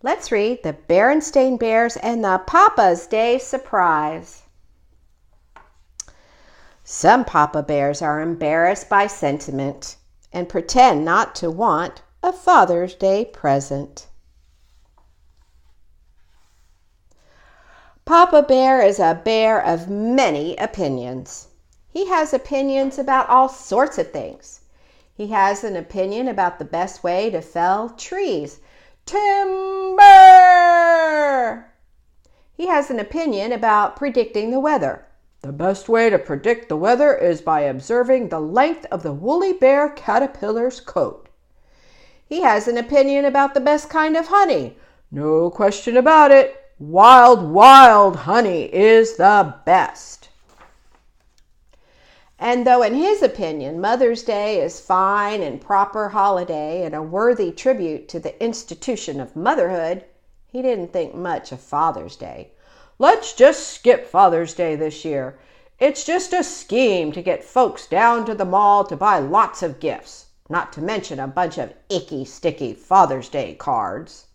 Let's read the Berenstain Bears and the Papa's Day Surprise. Some Papa Bears are embarrassed by sentiment and pretend not to want a Father's Day present. Papa Bear is a bear of many opinions. He has opinions about all sorts of things. He has an opinion about the best way to fell trees. Timber! He has an opinion about predicting the weather. The best way to predict the weather is by observing the length of the woolly bear caterpillar's coat. He has an opinion about the best kind of honey. No question about it. Wild, wild honey is the best. And though in his opinion Mother's Day is fine and proper holiday and a worthy tribute to the institution of motherhood, he didn't think much of Father's Day. Let's just skip Father's Day this year. It's just a scheme to get folks down to the mall to buy lots of gifts, not to mention a bunch of icky, sticky Father's Day cards.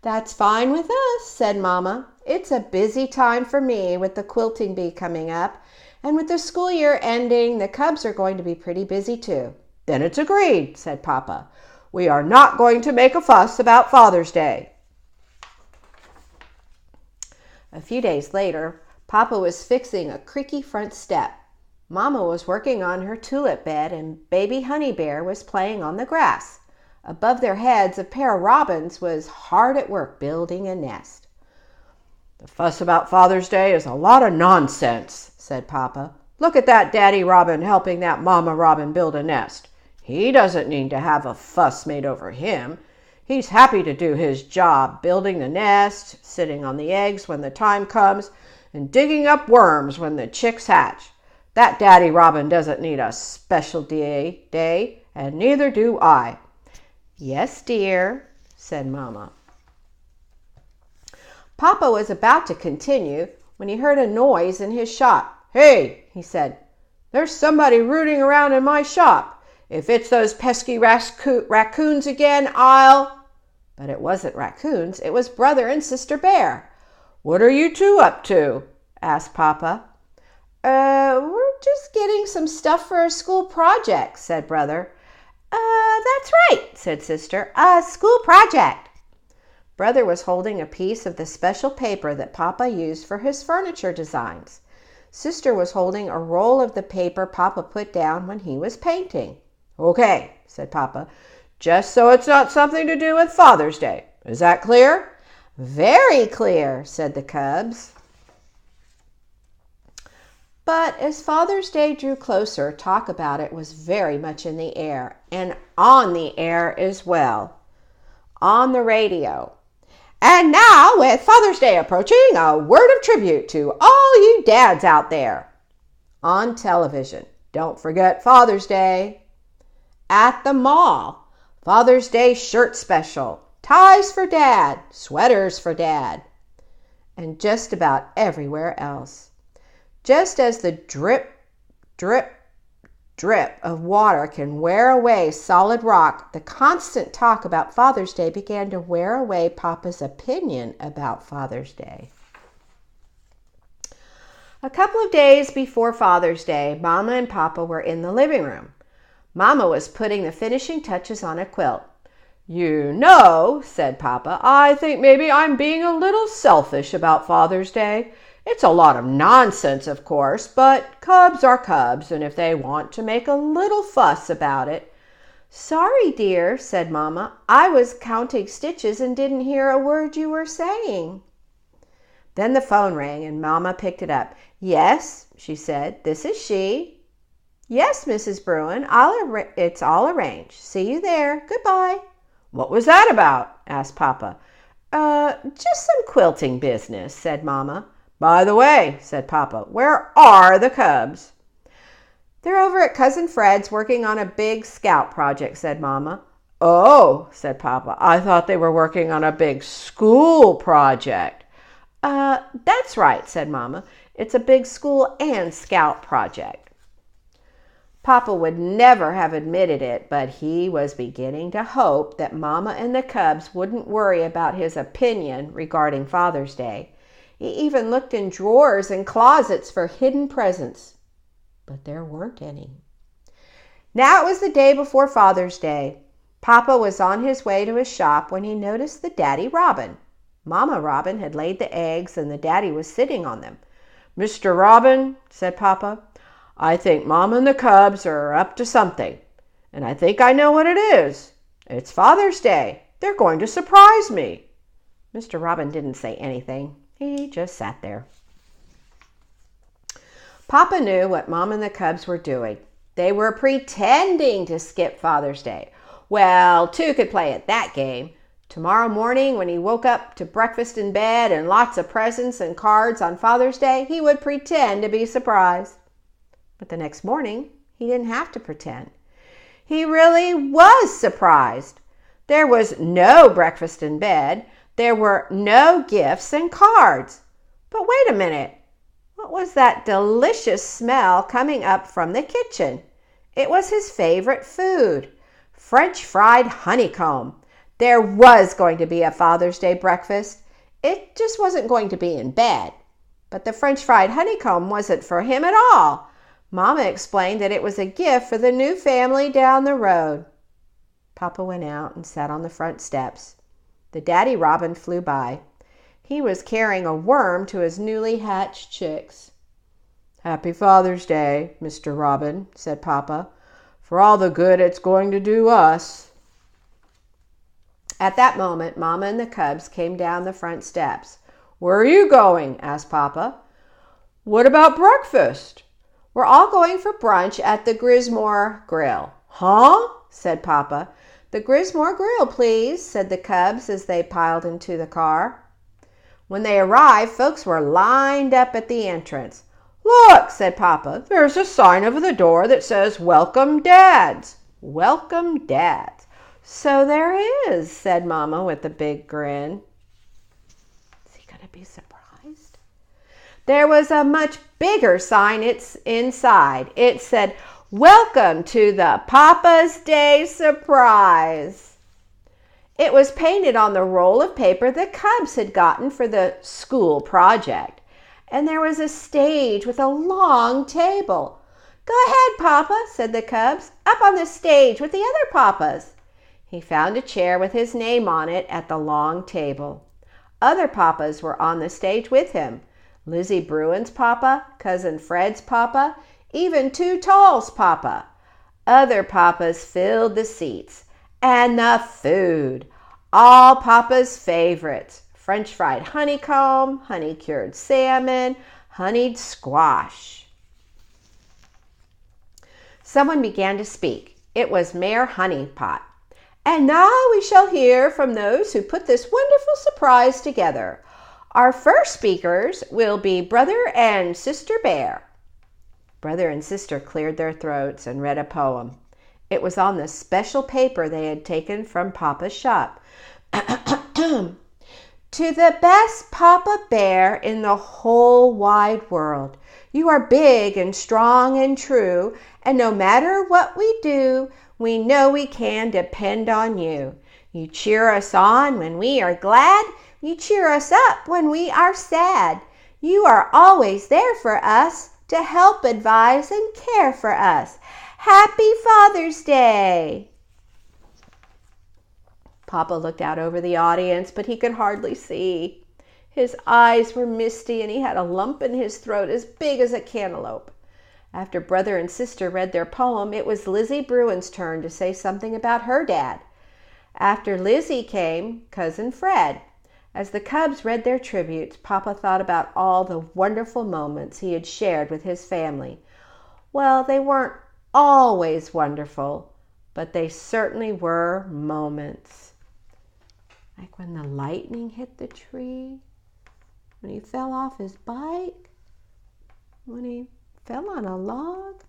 That's fine with us, said Mama. It's a busy time for me with the quilting bee coming up. And with the school year ending, the cubs are going to be pretty busy too. Then it's agreed, said Papa. We are not going to make a fuss about Father's Day. A few days later, Papa was fixing a creaky front step. Mama was working on her tulip bed and baby honey bear was playing on the grass. Above their heads, a pair of robins was hard at work building a nest. The fuss about Father's Day is a lot of nonsense, said Papa. Look at that Daddy Robin helping that Mama Robin build a nest. He doesn't need to have a fuss made over him. He's happy to do his job, building the nest, sitting on the eggs when the time comes, and digging up worms when the chicks hatch. That Daddy Robin doesn't need a special day, and neither do I. Yes, dear, said Mama. Papa was about to continue when he heard a noise in his shop. Hey, he said, there's somebody rooting around in my shop. If it's those pesky raccoons again, I'll... But it wasn't raccoons, it was Brother and Sister Bear. What are you two up to? Asked Papa. We're just getting some stuff for a school project, said Brother. That's right, said Sister. A school project. Brother was holding a piece of the special paper that Papa used for his furniture designs. Sister was holding a roll of the paper Papa put down when he was painting. Okay, said Papa, just so it's not something to do with Father's Day. Is that clear? Very clear, said the cubs. But as Father's Day drew closer, talk about it was very much in the air, and on the air as well. On the radio. And now, with Father's Day approaching, a word of tribute to all you dads out there. On television, don't forget Father's Day. At the mall, Father's Day shirt special, ties for Dad, sweaters for Dad. And just about everywhere else. Just as the drip, drip, drip of water can wear away solid rock, the constant talk about Father's Day began to wear away Papa's opinion about Father's Day. A couple of days before Father's Day, Mama and Papa were in the living room. Mama was putting the finishing touches on a quilt. You know, said Papa, I think maybe I'm being a little selfish about Father's Day. It's a lot of nonsense, of course, but cubs are cubs, and if they want to make a little fuss about it... Sorry, dear, said Mama. I was counting stitches and didn't hear a word you were saying. Then the phone rang, and Mama picked it up. Yes, she said, this is she. Yes, Mrs. Bruin, it's all arranged. See you there. Goodbye. What was that about? Asked Papa. Just some quilting business, said Mama. By the way, said Papa, where are the cubs? They're over at Cousin Fred's working on a big scout project, said Mama. Oh, said Papa, I thought they were working on a big school project. That's right, said Mama. It's a big school and scout project. Papa would never have admitted it, but he was beginning to hope that Mama and the cubs wouldn't worry about his opinion regarding Father's Day. He even looked in drawers and closets for hidden presents, but there weren't any. Now it was the day before Father's Day. Papa was on his way to his shop when he noticed the Daddy Robin. Mama Robin had laid the eggs and the Daddy was sitting on them. "Mr. Robin," said Papa, "I think Mama and the cubs are up to something, and I think I know what it is. It's Father's Day. They're going to surprise me." Mr. Robin didn't say anything. He just sat there. Papa knew what Mom and the cubs were doing. They were pretending to skip Father's Day. Well, two could play at that game. Tomorrow morning, when he woke up to breakfast in bed and lots of presents and cards on Father's Day, he would pretend to be surprised. But the next morning, he didn't have to pretend. He really was surprised. There was no breakfast in bed. There were no gifts and cards. But wait a minute. What was that delicious smell coming up from the kitchen? It was his favorite food, French fried honeycomb. There was going to be a Father's Day breakfast. It just wasn't going to be in bed. But the French fried honeycomb wasn't for him at all. Mama explained that it was a gift for the new family down the road. Papa went out and sat on the front steps. The Daddy Robin flew by. He was carrying a worm to his newly hatched chicks. "Happy Father's Day, Mr. Robin," said Papa, "for all the good it's going to do us." At that moment, Mama and the cubs came down the front steps. "Where are you going?" asked Papa. "What about breakfast?" "We're all going for brunch at the Grismore Grill." "Huh?" said Papa. "The Grismore Grill, please," said the cubs as they piled into the car. When they arrived, folks were lined up at the entrance. "Look," said Papa, "there's a sign over the door that says, 'Welcome Dads.'" "Welcome Dads." "So there is," said Mama with a big grin. Is he going to be surprised? There was a much bigger sign inside. It said, "Welcome to the Papa's Day Surprise." It was painted on the roll of paper the cubs had gotten for the school project. And there was a stage with a long table. "Go ahead, Papa," said the cubs, "up on the stage with the other papas." He found a chair with his name on it at the long table. Other papas were on the stage with him. Lizzie Bruin's papa, Cousin Fred's papa, even Too Tall's papa. Other papas filled the seats. And the food, all Papa's favorites. French fried honeycomb, honey-cured salmon, honeyed squash. Someone began to speak. It was Mayor Honeypot. "And now we shall hear from those who put this wonderful surprise together. Our first speakers will be Brother and Sister Bear." Brother and Sister cleared their throats and read a poem. It was on the special paper they had taken from Papa's shop. "To the best Papa Bear in the whole wide world, you are big and strong and true, and no matter what we do, we know we can depend on you. You cheer us on when we are glad, you cheer us up when we are sad. You are always there for us to help, advise, and care for us. Happy Father's Day!" Papa looked out over the audience, but he could hardly see. His eyes were misty and he had a lump in his throat as big as a cantaloupe. After Brother and Sister read their poem, it was Lizzie Bruin's turn to say something about her dad. After Lizzie came Cousin Fred. As the cubs read their tributes, Papa thought about all the wonderful moments he had shared with his family. Well, they weren't always wonderful, but they certainly were moments. Like when the lightning hit the tree, when he fell off his bike, when he fell on a log,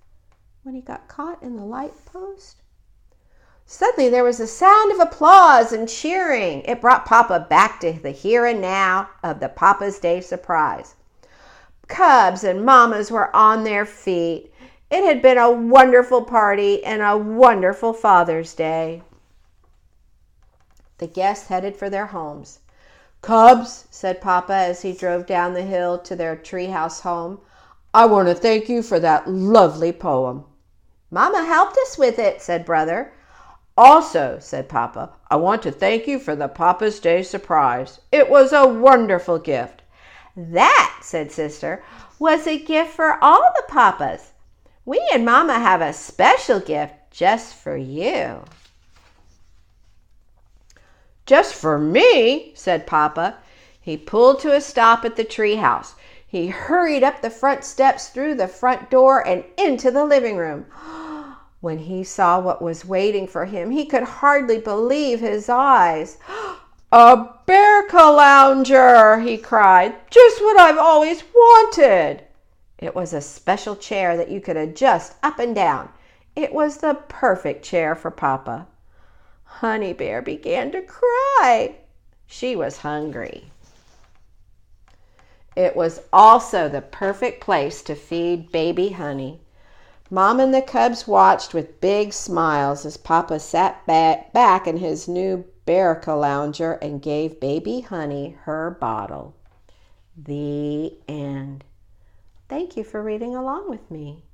when he got caught in the light post. Suddenly there was a sound of applause and cheering. It brought Papa back to the here and now of the Papa's Day surprise. Cubs and mamas were on their feet. It had been a wonderful party and a wonderful Father's Day. The guests headed for their homes. "Cubs," said Papa as he drove down the hill to their treehouse home, "I want to thank you for that lovely poem." "Mama helped us with it," said Brother. "Also," said Papa, "I want to thank you for the Papa's Day surprise. It was a wonderful gift." "That," said Sister, "was a gift for all the Papas. We and Mama have a special gift just for you." "Just for me?" said Papa. He pulled to a stop at the treehouse. He hurried up the front steps, through the front door, and into the living room. When he saw what was waiting for him, he could hardly believe his eyes. "A bear calounger!" he cried. "Just what I've always wanted." It was a special chair that you could adjust up and down. It was the perfect chair for Papa. Honey Bear began to cry. She was hungry. It was also the perfect place to feed baby Honey. Mom and the cubs watched with big smiles as Papa sat back in his new bear calounger and gave baby Honey her bottle. The end. Thank you for reading along with me.